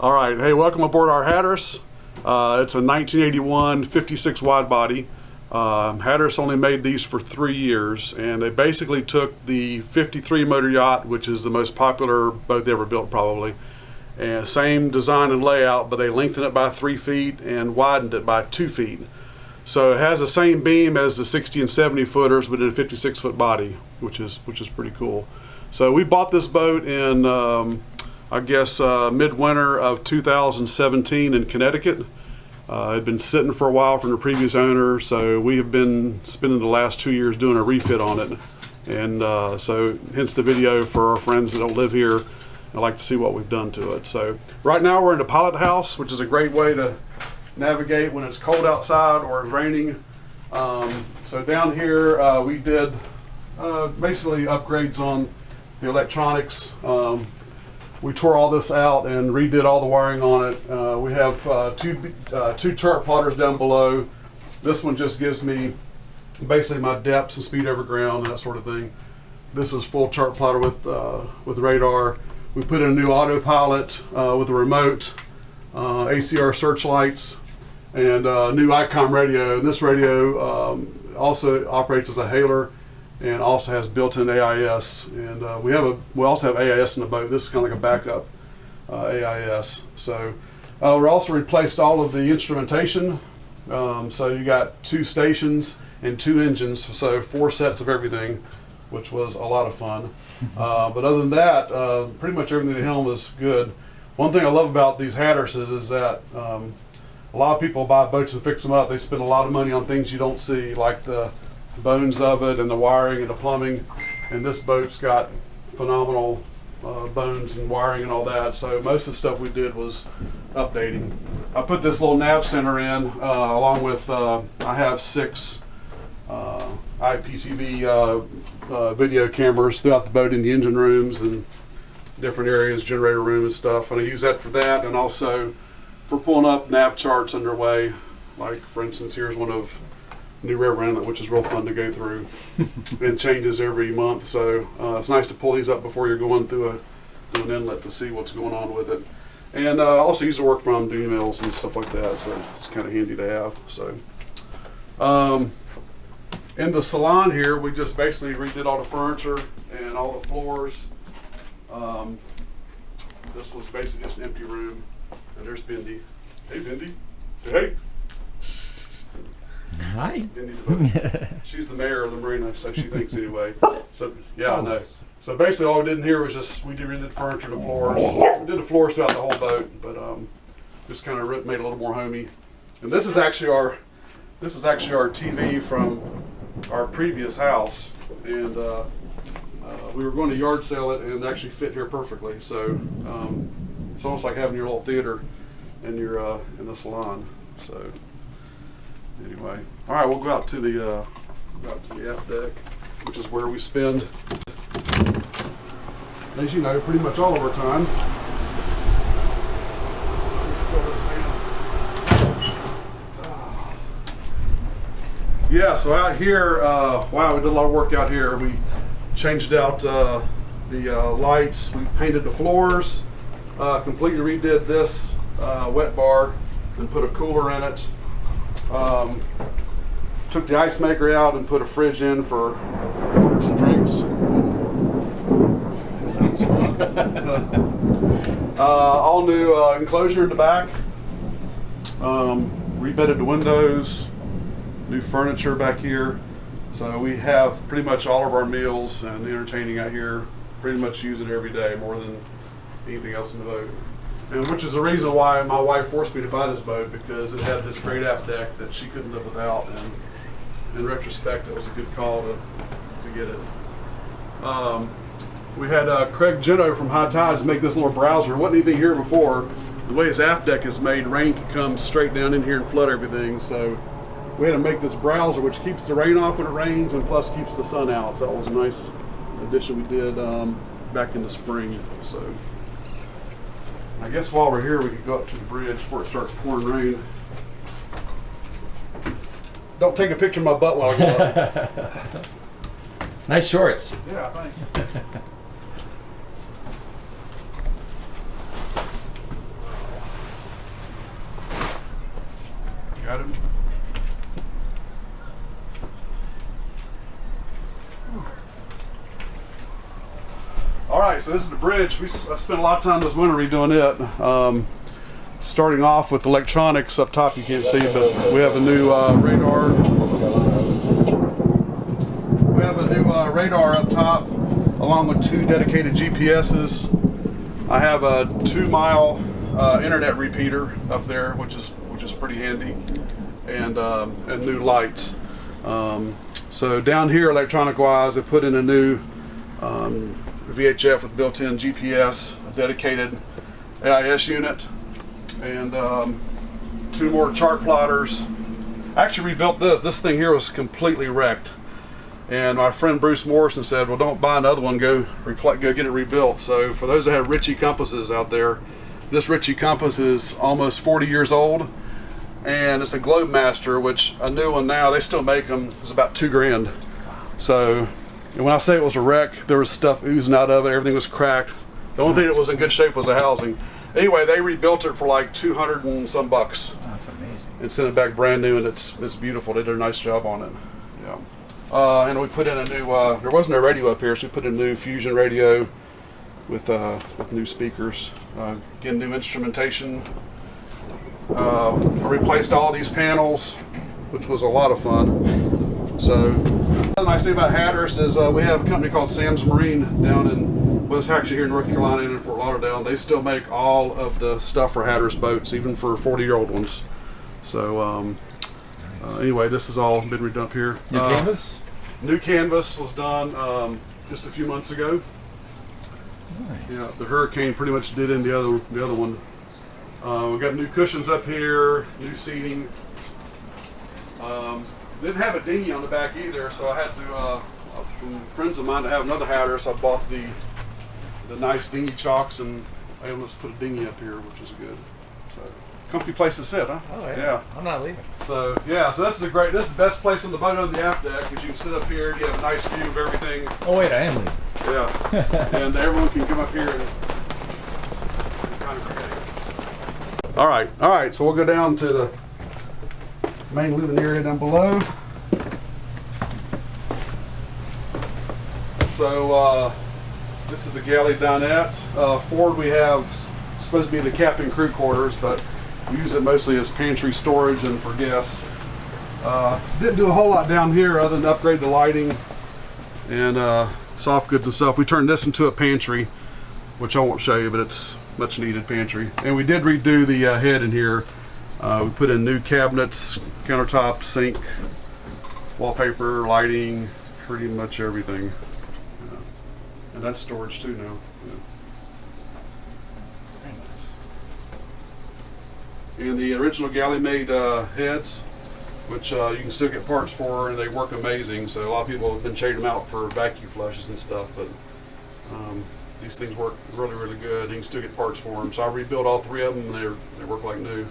All right, hey, welcome aboard our Hatteras. It's a 1981 56 wide body. Hatteras only made these for 3 years, and they basically took the 53 Motor Yacht, which is the most popular boat they ever built probably, and same design and layout, but they lengthened it by 3 feet and widened it by 2 feet. So it has the same beam as the 60 and 70 footers, but in a 56 foot body, which is pretty cool. So we bought this boat in I guess midwinter of 2017 in Connecticut. It had been sitting for a while from the previous owner, so we have been spending the last 2 years doing a refit on it. And so hence the video for our friends that don't live here. I'd like to see what we've done to it. So right now we're in the pilot house, which is a great way to navigate when it's cold outside or it's raining. So down here we did basically upgrades on the electronics. We tore all this out and redid all the wiring on it. We have two chart plotters down below. This one just gives me basically my depths and speed over ground and that sort of thing. This is full chart plotter with radar. We put in a new autopilot with a remote, ACR searchlights, and a new ICOM radio. And this radio also operates as a hailer and also has built-in AIS. And we also have AIS in the boat. This is kind of like a backup AIS. So we also replaced all of the instrumentation. So you got 2 stations and 2 engines, so 4 sets of everything, which was a lot of fun. But other than that, pretty much everything at the helm is good. One thing I love about these Hatteras is that a lot of people buy boats and fix them up. They spend a lot of money on things you don't see, like the bones of it and the wiring and the plumbing. And this boat's got phenomenal bones and wiring and all that. So most of the stuff we did was updating. I put this little nav center in along with, I have 6 IPTV video cameras throughout the boat in the engine rooms and different areas, generator room and stuff. And I use that for that, and also for pulling up nav charts underway. Like for instance, here's one of New River Inlet, which is real fun to go through. It changes every month, so it's nice to pull these up before you're going through an inlet to see what's going on with it. And also use to work from, do emails and stuff like that, so it's kind of handy to have. So in the salon here, we just basically redid all the furniture and all the floors. This was basically just an empty room. And there's Bindi. Hey, Bindi. Say hey. Hi. Bindi, she's the mayor of the marina, so she thinks anyway. So yeah, I know. So basically, all we did in here was just we redid the furniture, the floors. We did the floors throughout the whole boat, but just kind of made it a little more homey. And this is actually our TV from our previous house, and we were going to yard sale it, and it actually fit here perfectly. So it's almost like having your little theater in your in the salon. So anyway, all right, we'll go out to the aft deck, which is where we spend, as you know, pretty much all of our time. Yeah, so out here, wow, we did a lot of work out here. We changed out the lights, we painted the floors, completely redid this wet bar and put a cooler in it. Took the ice maker out and put a fridge in for orders and drinks. That sounds fun. All new enclosure in the back. Rebedded the windows. New furniture back here. So we have pretty much all of our meals and entertaining out here. Pretty much use it every day, more than anything else in the boat. And which is the reason why my wife forced me to buy this boat, because it had this great aft deck that she couldn't live without. And in retrospect, it was a good call to get it. We had Craig Jeno from High Tides make this little browser. There wasn't anything here before. The way his aft deck is made, rain can come straight down in here and flood everything. So we had to make this browser, which keeps the rain off when it rains and plus keeps the sun out. So that was a nice addition we did back in the spring. So I guess while we're here, we could go up to the bridge before it starts pouring rain. Don't take a picture of my butt while I go up. Nice shorts. Yeah, thanks. at him. All right, so this is the bridge. I spent a lot of time this winter redoing it. Starting off with electronics up top, you can't see, but we have a new radar. We have a new radar up top, along with 2 dedicated GPSs. I have a 2-mile internet repeater up there, which is pretty handy, and new lights. So down here, electronic-wise, I put in a new VHF with built-in GPS, a dedicated AIS unit, and 2 more chart plotters. I actually rebuilt this. This thing here was completely wrecked, and my friend Bruce Morrison said, "Well, don't buy another one. Go get it rebuilt." So for those that have Ritchie compasses out there, this Ritchie compass is almost 40 years old, and it's a Globemaster, which a new one now, they still make them, is about $2 grand. So when I say it was a wreck, there was stuff oozing out of it. Everything was cracked. The only thing that was in good shape was the housing. Anyway, they rebuilt it for like 200 and some bucks. That's amazing. And sent it back brand new, and it's beautiful. They did a nice job on it. Yeah. And we put in a new. There wasn't a radio up here, so we put in a new Fusion radio with new speakers. Again, new instrumentation. I replaced all these panels, which was a lot of fun. So, the nice thing about Hatteras is we have a company called Sam's Marine down in, well, it's actually here in North Carolina and in Fort Lauderdale. They still make all of the stuff for Hatteras boats, even for 40-year-old ones. So, anyway, this has all been redone up here. New canvas? New canvas was done just a few months ago. Nice. Yeah, the hurricane pretty much did in the other one. We got new cushions up here, new seating. Didn't have a dinghy on the back either, so I had to, from friends of mine, to have another Hatteras. I bought the nice dinghy chocks, and I almost put a dinghy up here, which was good. So, comfy place to sit, huh? Oh yeah. I'm not leaving. So yeah, so this is the best place on the boat on the aft deck, because you can sit up here and get a nice view of everything. Oh wait, I am leaving. Yeah, and everyone can come up here and kind of create. All right. So we'll go down to the main living area down below. So this is the galley dinette. Forward we have supposed to be the captain crew quarters, but we use it mostly as pantry storage and for guests. Didn't do a whole lot down here other than upgrade the lighting and soft goods and stuff. We turned this into a pantry, which I won't show you, but it's much needed pantry. And we did redo the head in here. We put in new cabinets, countertop, sink, wallpaper, lighting, pretty much everything. And that's storage too now. Very nice. And the original galley made heads, which you can still get parts for, and they work amazing. So a lot of people have been trading them out for vacuum flushes and stuff, but these things work really, really good. You can still get parts for them. So I rebuilt all 3 of them, and they work like new.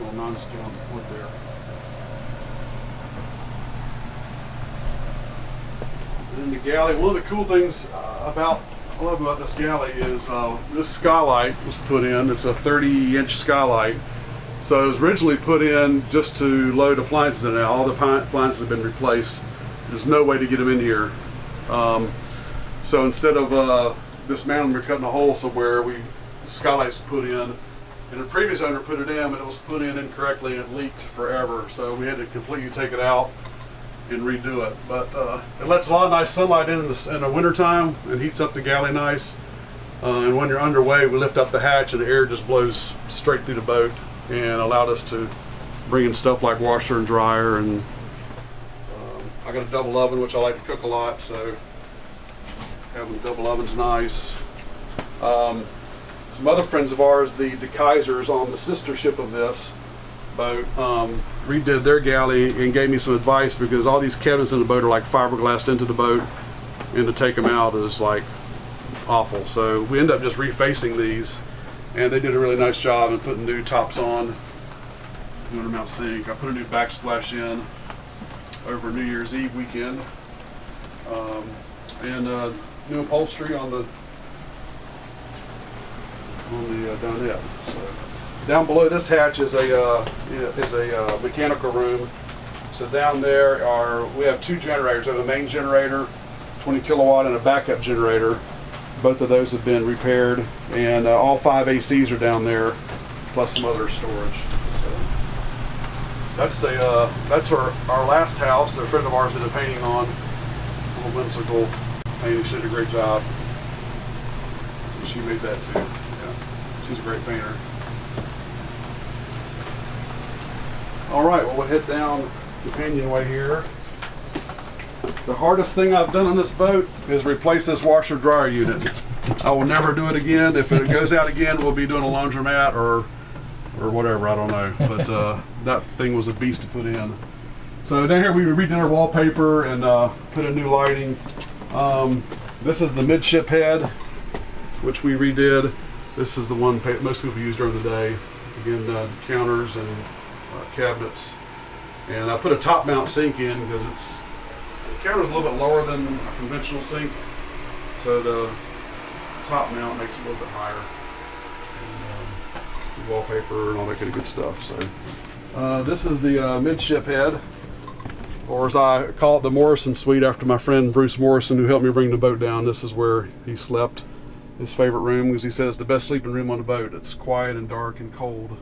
Little non-scale wood there. And the galley, one of the cool things I love about this galley is this skylight was put in. It's a 30-inch skylight. So it was originally put in just to load appliances in it. All the appliances have been replaced. There's no way to get them in here. So instead of dismantling, we're cutting a hole somewhere. The skylight's put in. And the previous owner put it in, but it was put in incorrectly and it leaked forever. So we had to completely take it out and redo it. But it lets a lot of nice sunlight in the winter time and heats up the galley nice. And when you're underway, we lift up the hatch and the air just blows straight through the boat, and allowed us to bring in stuff like washer and dryer. And I got a double oven, which I like to cook a lot, so having a double oven's nice. Some other friends of ours, the Kaisers on the sister ship of this boat, redid their galley and gave me some advice, because all these cabinets in the boat are like fiberglassed into the boat, and to take them out is like awful. So we ended up just refacing these, and they did a really nice job in putting new tops on, new undermount sink. I put a new backsplash in over New Year's Eve weekend, and new upholstery on the on the dinette. So down below this hatch is a mechanical room. So down there we have two generators. We have a main generator, 20 kilowatt, and a backup generator. Both of those have been repaired, and all 5 ACs are down there, plus some other storage. So that's our last house. A friend of ours did a painting on. A little whimsical painting. She did a great job. She made that too. Yeah, she's a great painter. All right, well, we'll head down the companionway here. The hardest thing I've done on this boat is replace this washer dryer unit. I will never do it again. If it goes out again, we'll be doing a laundromat or whatever, I don't know. But that thing was a beast to put in. So down here we redid our wallpaper and put in new lighting. This is the Midship Head, which we redid. This is the one most people use during the day. Again, counters and cabinets. And I put a top mount sink in because the counter's a little bit lower than a conventional sink, so the top mount makes it a little bit higher. And, wallpaper and all that kind of good stuff. So this is the Midship Head, or as I call it, the Morrison Suite, after my friend Bruce Morrison, who helped me bring the boat down. This is where he slept, his favorite room, because he says it's the best sleeping room on the boat. It's quiet and dark and cold.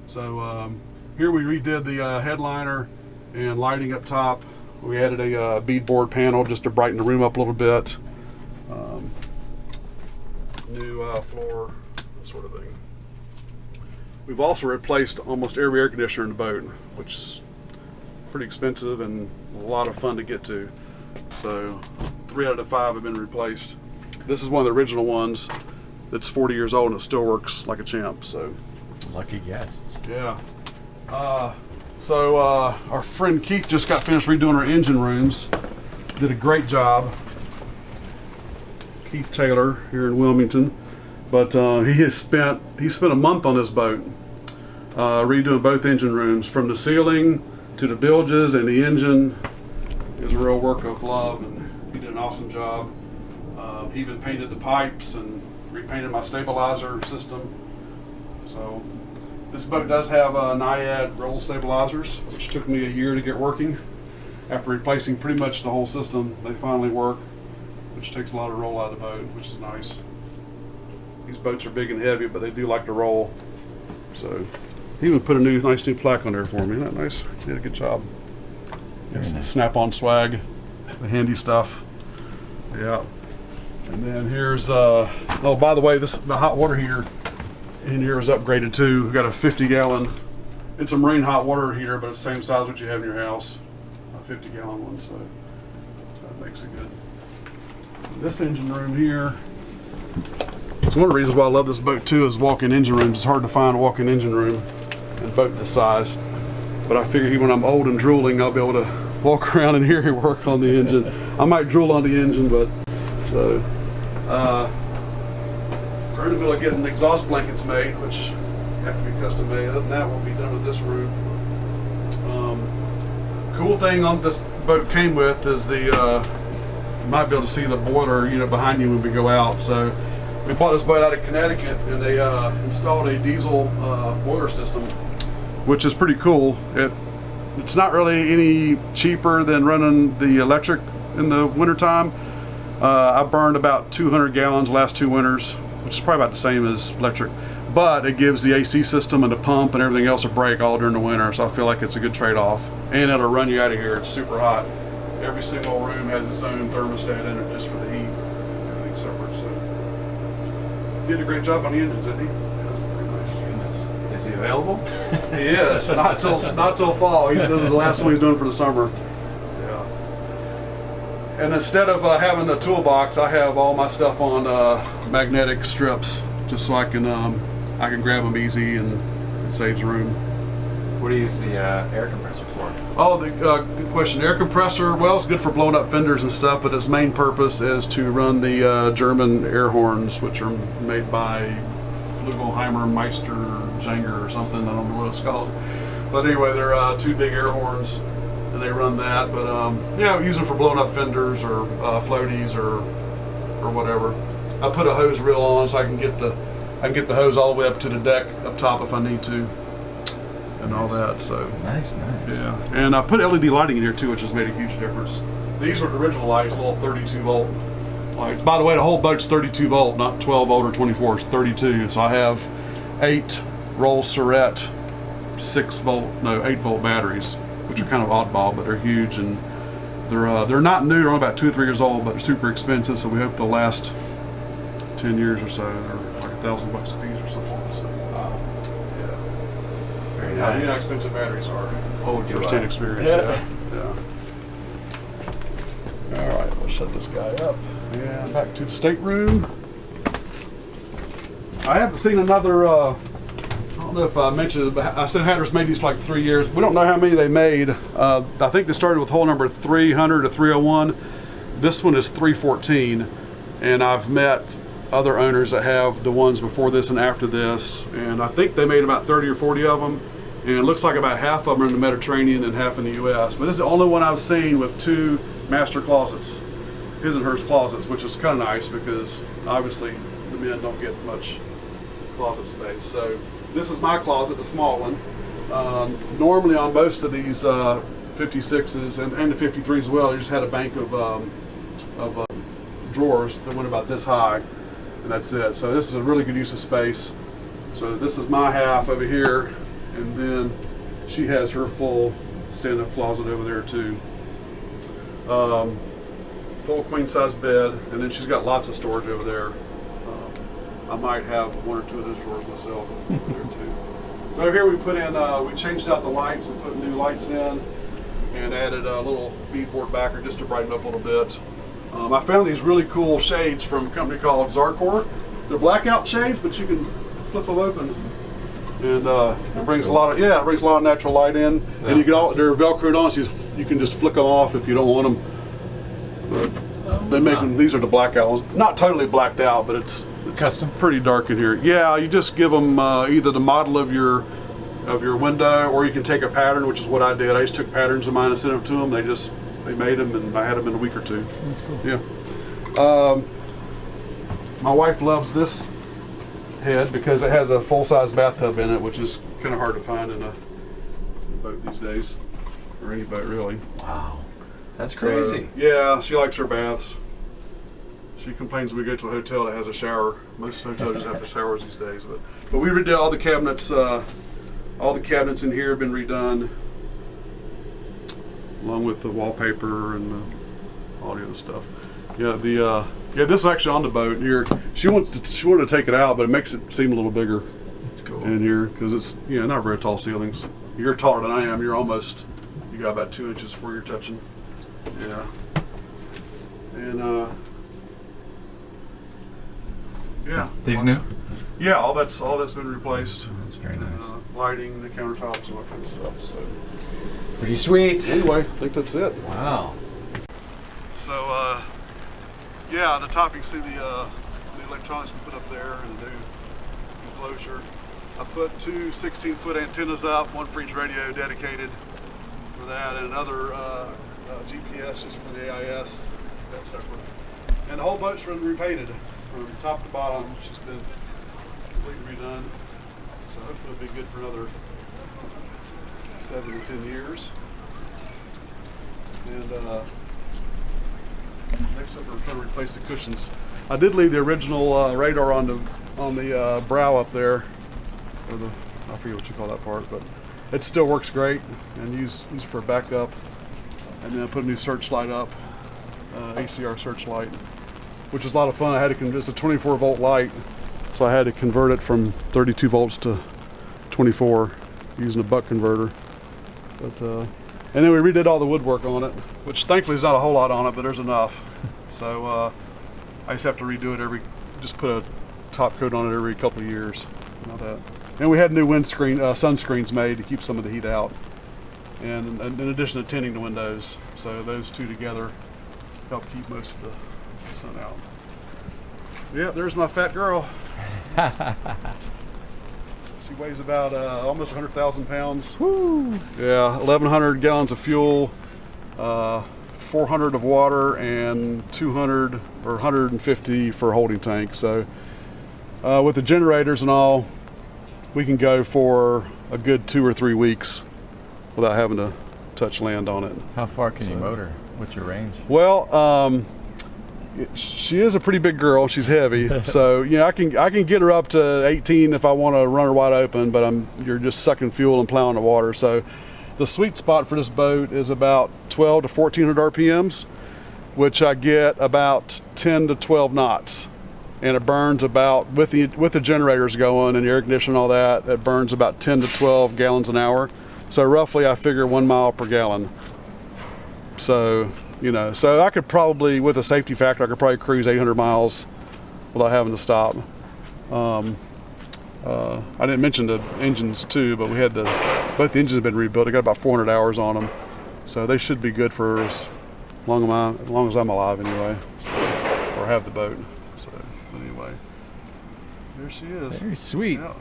So here we redid the headliner and lighting up top. We added a beadboard panel just to brighten the room up a little bit. New floor, that sort of thing. We've also replaced almost every air conditioner in the boat, which is pretty expensive and a lot of fun to get to. So 3 out of the 5 have been replaced. This is one of the original ones that's 40 years old and it still works like a champ. So lucky guests. Yeah. So our friend Keith just got finished redoing our engine rooms. Did a great job. Keith Taylor here in Wilmington. But he spent a month on this boat redoing both engine rooms, from the ceiling to the bilges and the engine. It was a real work of love, and he did an awesome job. He even painted the pipes and repainted my stabilizer system. So this boat does have Naiad roll stabilizers, which took me a year to get working. After replacing pretty much the whole system, they finally work, which takes a lot of roll out of the boat, which is nice. These boats are big and heavy, but they do like to roll. So he even put a nice new plaque on there for me. Isn't that nice? He did a good job. Nice. Snap-on swag, the handy stuff. Yeah. And then here's oh, by the way, the hot water heater in here is upgraded too. We've got a 50-gallon. It's a marine hot water heater, but it's the same size what you have in your house, a 50-gallon one. So that makes it good. This engine room here. It's one of the reasons why I love this boat too, is walk-in engine rooms. It's hard to find a walk-in engine room in a boat this size. But I figure even when I'm old and drooling, I'll be able to walk around in here and work on the engine. I might drool on the engine, but so. We're in the middle of getting exhaust blankets made, which have to be custom made. Other than that, we'll be done with this room. Cool thing on this boat came with is you might be able to see the boiler unit behind you when we go out. So we bought this boat out of Connecticut, and they installed a diesel boiler system, which is pretty cool. It's not really any cheaper than running the electric in the wintertime. I burned about 200 gallons last 2 winters, which is probably about the same as electric, but it gives the AC system and the pump and everything else a break all during the winter, so I feel like it's a good trade-off. And it'll run you out of here. It's super hot. Every single room has its own thermostat in it just for the heat. Everything's separate. So did a great job on the engines, didn't he? Yeah, very nice. Goodness. Is he available? He is. Not till fall. This is the last one he's doing for the summer. And instead of having a toolbox, I have all my stuff on magnetic strips, just so I can grab them easy, and it saves room. What do you use the air compressor for? Oh, good question. Air compressor, well, it's good for blowing up fenders and stuff, but its main purpose is to run the German air horns, which are made by Flugelheimer Meister Janger or something. I don't know what it's called. But anyway, they're 2 big air horns. And they run that, but yeah, use them for blowing up fenders or floaties or whatever. I put a hose reel on so I can get the I can get the hose all the way up to the deck up top if I need to, and all that. So Nice. yeah, and I put LED lighting in here too, which has made a huge difference. These were the original lights, little 32 volt lights. By the way, the whole boat's 32 volt, not 12 volt or 24. It's 32. So I have 8 Rolls Surrett 8 volt batteries, which are kind of oddball, but they're huge, and they're not new. They're only about 2 or 3 years old, but they're super expensive. So we hope they'll last 10 years or so. They're like $1,000 a piece or something. So, yeah. Very Yeah, nice. you know how expensive batteries are. Oh, do First-hand I? experience. Yeah. All right, we'll shut this guy up. And back to the stateroom. I haven't seen another. I don't know if I mentioned it, but I said Hatteras made these for like 3 years. We don't know how many they made. I think they started with hole number 300 to 301. This one is 314, and I've met other owners that have the ones before this and after this, and I think they made about 30 or 40 of them, and it looks like about half of them are in the Mediterranean and half in the U.S. But this is the only one I've seen with 2 master closets, his and hers closets, which is kind of nice because obviously the men don't get much closet space. So this is my closet, the small one. Normally on most of these 56s and the 53s as well, you just had a bank of drawers that went about this high, and that's it. So this is a really good use of space. So this is my half over here, and then she has her full stand-up closet over there too. Full queen size bed, and then she's got lots of storage over there. I might have 1 or 2 of those drawers myself over there too. So over here we put in, we changed out the lights and put new lights in, and added a little beadboard backer just to brighten up a little bit. I found these really cool shades from a company called Zarkor. They're blackout shades, but you can flip them open, and it brings cool. it brings a lot of natural light in. Yeah, and you can they're velcroed on, so you can just flick them off if you don't want them. But they make them. These are the blackout ones. Not totally blacked out, but it's Custom. pretty dark in here. Yeah, you just give them either the model of your window, or you can take a pattern, which is what I did. I just took patterns of mine and sent them to them. They made them, and I had them in a week or 2. That's cool. Yeah. My wife loves this head because it has a full-size bathtub in it, which is kind of hard to find in a boat these days, or any boat really. Wow. That's So, crazy. yeah, she likes her baths. She complains when we go to a hotel that has a shower. Most hotels just have showers these days, but we redid all the cabinets. All the cabinets in here have been redone, along with the wallpaper and all the other stuff. Yeah, this is actually on the boat here. She wanted to take it out, but it makes it seem a little bigger That's cool. in here because it's not very tall ceilings. You're taller than I am. You got about 2 inches before you're touching. Yeah, and yeah. These new? Yeah, all that's been replaced. That's very nice. Lighting, the countertops, and all that kind of stuff. So Pretty sweet. anyway, I think that's it. Wow. So yeah, the top you can see the electronics we put up there and the new enclosure. I put 2 16-foot antennas up, one for each radio dedicated for that, and another GPS just for the AIS. That's separate. And the whole boat's been repainted from top to bottom. She's been completely redone. So hopefully it'll be good for another 7 to 10 years. And next up, we're trying to replace the cushions. I did leave the original radar on the brow up there, or I forget what you call that part, but it still works great, and use it for backup. And then I put a new searchlight up, ACR searchlight, which is a lot of fun. It's a 24 volt light, so I had to convert it from 32 volts to 24 using a buck converter. But and then we redid all the woodwork on it, which thankfully is not a whole lot on it, but there's enough. So I just have to redo it just put a top coat on it every couple of years. Not that. And we had new sunscreens made to keep some of the heat out. And in addition to tinting the windows, so those two together help keep most of the sun out. Yeah, there's my fat girl. She weighs about almost 100,000 pounds. Woo! Yeah, 1,100 gallons of fuel, 400 of water, and 200 or 150 for a holding tank. So with the generators and all, we can go for a good 2 or 3 weeks without having to touch land on it. How far can you motor? What's your range? Well, she is a pretty big girl. She's heavy, so I can get her up to 18 if I want to run her wide open. But you're just sucking fuel and plowing the water. So the sweet spot for this boat is about 12 to 1400 RPMs, which I get about 10 to 12 knots, and it burns about with the generators going and the air conditioning and all that. It burns about 10 to 12 gallons an hour. So roughly, I figure 1 mile per gallon. So. So I could probably, with a safety factor, I could probably cruise 800 miles without having to stop. I didn't mention the engines too, but both the engines have been rebuilt. I got about 400 hours on them, so they should be good for as long as I'm alive anyway, or have the boat. So anyway, there she is. Very sweet. Yeah.